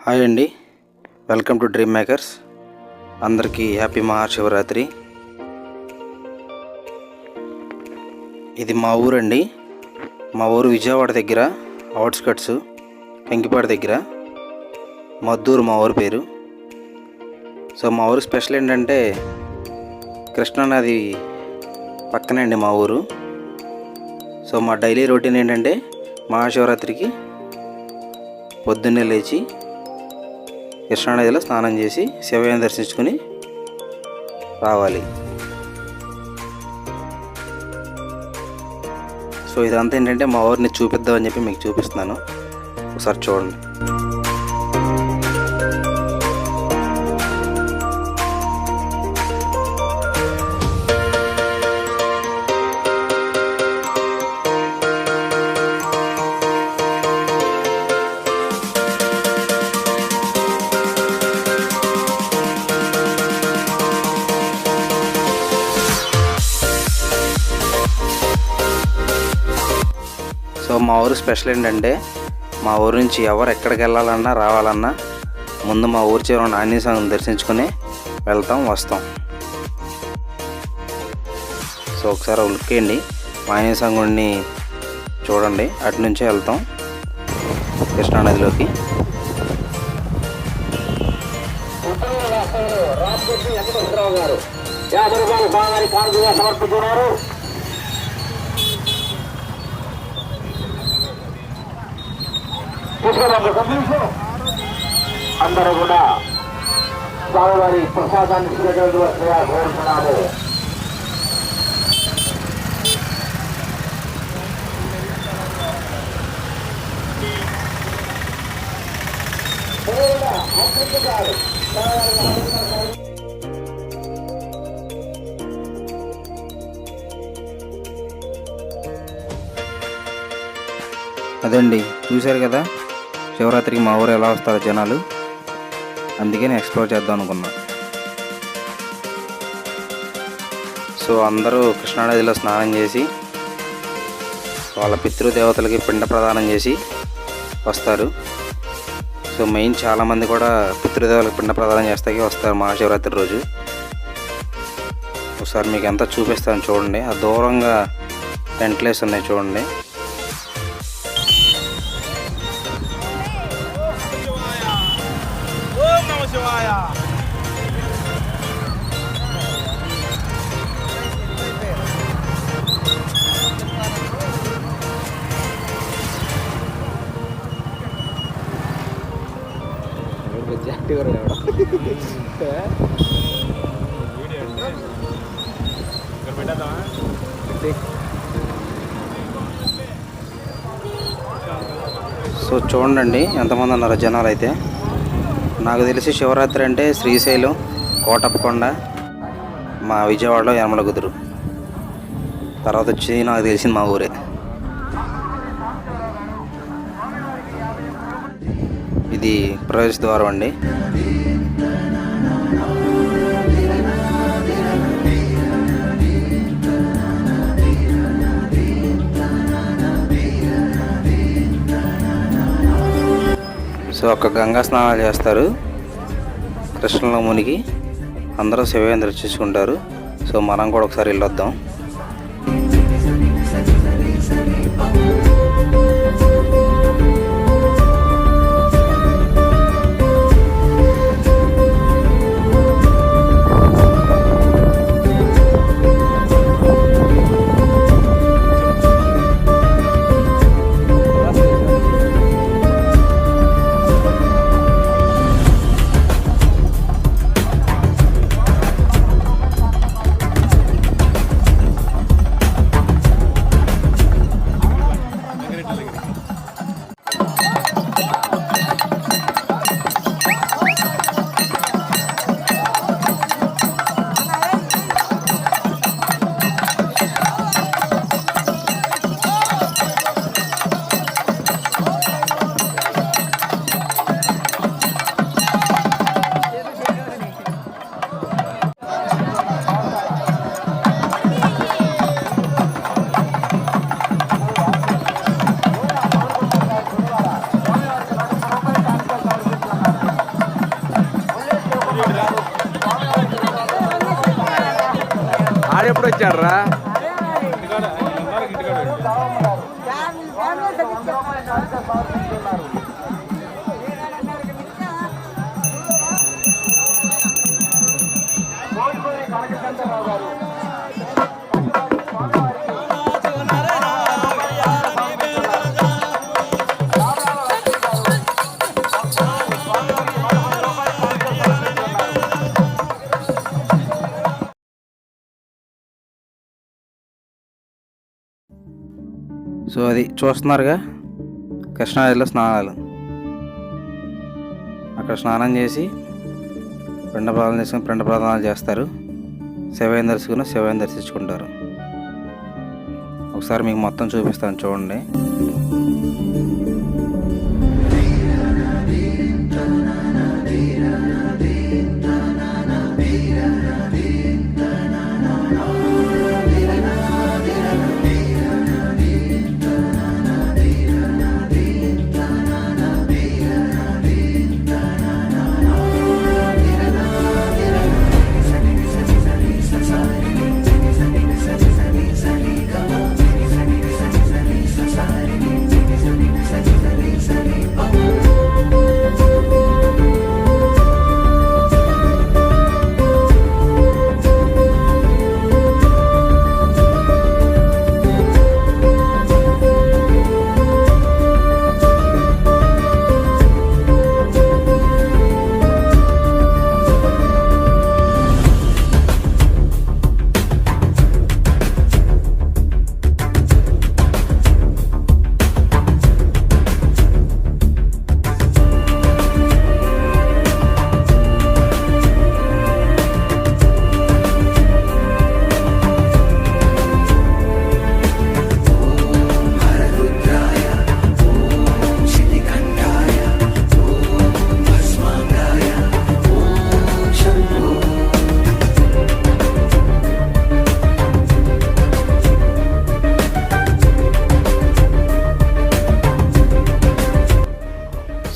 Hi అండి, welcome to dream makers. అందరికీ happy Mahashivratri. ఇది మా ఊరండి. మా ఊరు విజయవాడ దగ్గర, అవుట్స్కట్స్, వెంకిపాడు దగ్గర, మద్దూరు మా ఊరు పేరు. సో మా ఊరు స్పెషల్ ఏంటంటే కృష్ణానది పక్కనే అండి మా ఊరు. సో మా డైలీ రొటీన్ ఏంటంటే మహాశివరాత్రికి పొద్దున్నే లేచి కృష్ణానదిలో స్నానం చేసి శివయ్యని దర్శించుకొని రావాలి. సో ఇదంతా ఏంటంటే మా ఊరిని చూపిద్దామని చెప్పి మీకు చూపిస్తున్నాను. ఒకసారి చూడండి. సో మా ఊరు స్పెషల్ ఏంటంటే మా ఊరు నుంచి ఎవరు ఎక్కడికి వెళ్ళాలన్నా రావాలన్నా ముందు మా ఊరి చివర ఉన్న ఆంజనేయ స్వామిని దర్శించుకొని వస్తాం. సో ఒకసారి లుక్ వేయండి, మా ఆంజనేయ స్వామి గుడిని చూడండి. అటు నుంచే వెళ్తాం కృష్ణానదిలోకి. అందరూ కూడా స్వామివారి ప్రసాదాన్ని స్వీకరించవలసిగా కోరుతున్నాము. అదండి, చూశారు కదా శివరాత్రికి మా ఊరు ఎలా వస్తారో జనాలు. అందుకే నేను ఎక్స్ప్లోర్ చేద్దాం అనుకున్నా. సో అందరూ కృష్ణానదిలో స్నానం చేసి వాళ్ళ పితృదేవతలకి పిండ ప్రదానం చేసి వస్తారు. సో మెయిన్ చాలామంది కూడా పితృదేవతలకు పిండ ప్రదానం చేస్తాకి వస్తారు మహాశివరాత్రి రోజు. ఒకసారి మీకు ఎంత చూపిస్తాను చూడండి. ఆ దూరంగా టెంట్లేస్ ఉన్నాయి చూడండి. సో చూడండి ఎంతమంది ఉన్నారు జనాలు. అయితే నాకు తెలిసి శివరాత్రి అంటే శ్రీశైలం, కోటప్పకొండ, మా విజయవాడలో యనమల కుదురు, తర్వాత వచ్చి నాకు తెలిసింది మా ఊరే. ఇది ప్రవేశ ద్వారం అండి. సో ఒక గంగా స్నానాలు చేస్తారు కృష్ణలో మునిగి, అందరూ శివయ్యని దర్శించుకుంటారు. సో మనం కూడా ఒకసారి వెళ్ళొద్దాం. వచ్చాడు రా. సో అది చూస్తున్నారుగా కృష్ణానదిలో స్నానాలు. అక్కడ స్నానం చేసి పిండ ప్రదానం చేసుకుని పిండ ప్రదానాలు చేస్తారు. శివయ్యని దర్శకుని శివయ్యని దర్శించుకుంటారు. ఒకసారి మీకు మొత్తం చూపిస్తాను చూడండి.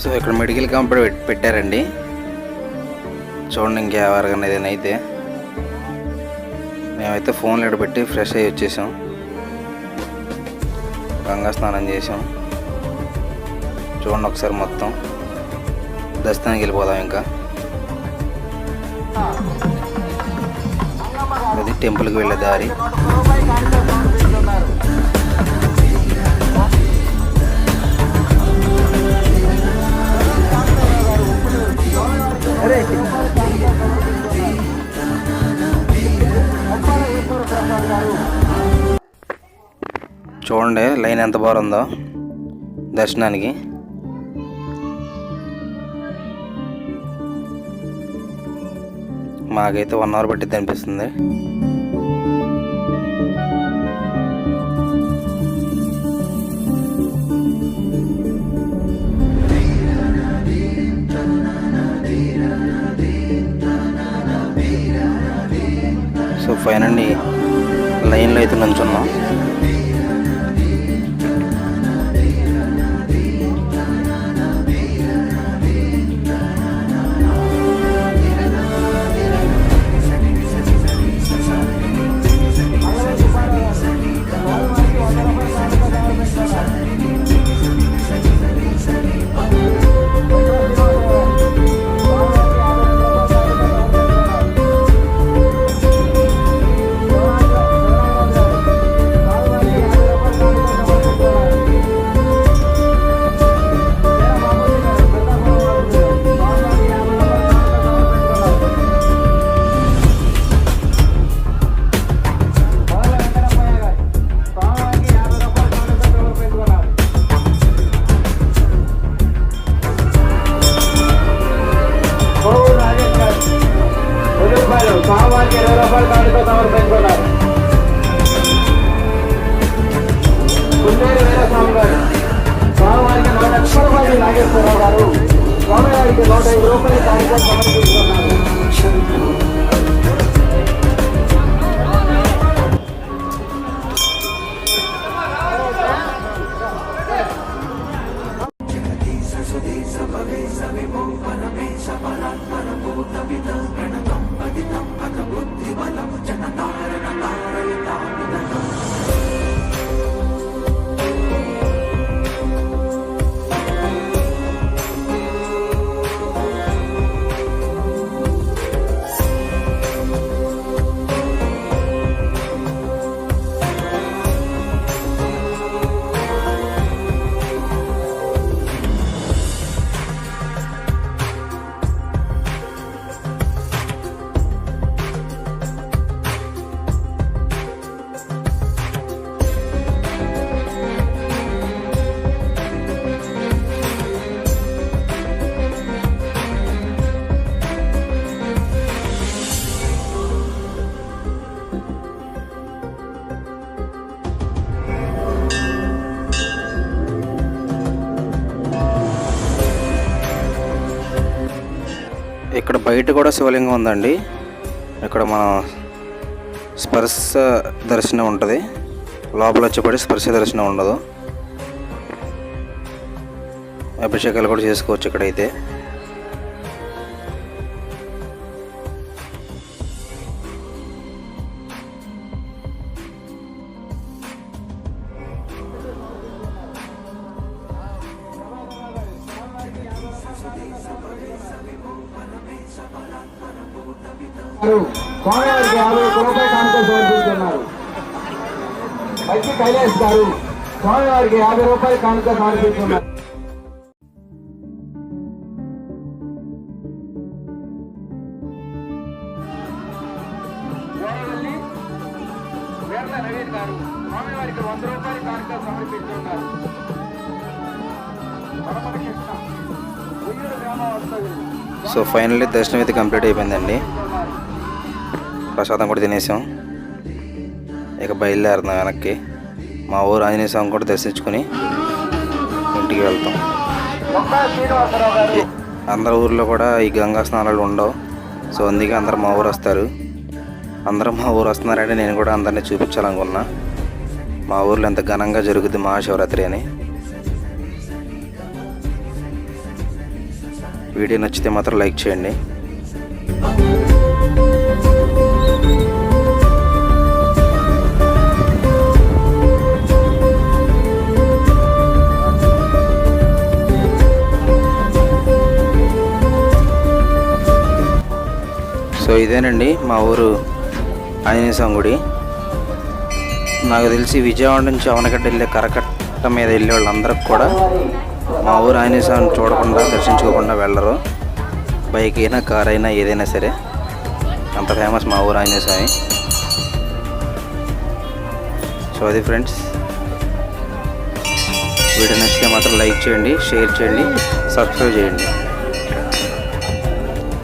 సో ఇక్కడ మెడికల్ క్యాంప్ పెట్టారండి. చూడండి ఇంకెవరికన్నా ఏదైనా అయితే. మేమైతే ఫోన్లు ఇక్కడ పెట్టి ఫ్రెష్ అయ్యి వచ్చేసాం. గంగా స్నానం చేసాం. చూడండి ఒకసారి మొత్తం. దర్శనానికి వెళ్ళిపోదాం. ఇంకా అది టెంపుల్కి వెళ్ళే దారి. చూడండి లైన్ ఎంత బాగుందో దర్శనానికి. మాకైతే 1 అవర్ పట్టిద్ది అనిపిస్తుంది. సో ఫైనల్లీ లైన్లో అయితే నుంచున్నాం. ప్రణతం పదితం పద బుద్ధి బలం జనతారణ తారయ ఇక్కడ బయట కూడా శివలింగం ఉందండి. ఇక్కడ మనం స్పర్శ దర్శనం ఉంటుంది, లోపల వచ్చేపడి స్పర్శ దర్శనం ఉండదు. అభిషేకాలు కూడా చేసుకోవచ్చు ఇక్కడైతే. స్వామివారికి 50 రూపాయలు కానుక సమర్పిస్తున్నారు. వచ్చి కైలాస్ గారు స్వామివారికి 50 రూపాయలు కానుక సమర్పిస్తున్నారు. నవీన్ గారు స్వామివారికి 100 రూపాయలు కానుక సమర్పిస్తున్నారు. సో ఫైనల్లీ దర్శనం అయితే కంప్లీట్ అయిపోయిందండి. ప్రసాదం కూడా తినేసాం. ఇక బయలుదేరుతాం వెనక్కి. మా ఊరు ఆంజనేయ స్వామి కూడా దర్శించుకొని ఇంటికి వెళ్తాం. అందరి ఊర్లో కూడా ఈ గంగా స్నానాలు ఉండవు. సో అందుకే అందరూ మా ఊరు వస్తారు. అందరూ మా ఊరు వస్తున్నారంటే నేను కూడా అందరినీ చూపించాలనుకున్నా. మా ఊర్లో ఎంత ఘనంగా జరుగుతుంది మహాశివరాత్రి అని. వీడియో నచ్చితే మాత్రం లైక్ చేయండి. సో ఇదేనండి మా ఊరు ఆంజనేయ స్వామి గుడి. నాకు తెలిసి విజయవాడ నుంచి అవనగడ్డ వెళ్ళే కరకట్ట మీద వెళ్ళే వాళ్ళందరికి కూడా మా ఊరు ఆంజనేయ స్వామిని చూడకుండా దర్శించుకోకుండా వెళ్ళరు. బైక్ అయినా కార్ అయినా ఏదైనా సరే, అంత ఫేమస్ మా ఊరు ఆంజనేయ స్వామి. సో అది ఫ్రెండ్స్, వీడియో నచ్చితే మాత్రం లైక్ చేయండి, షేర్ చేయండి, సబ్స్క్రైబ్ చేయండి.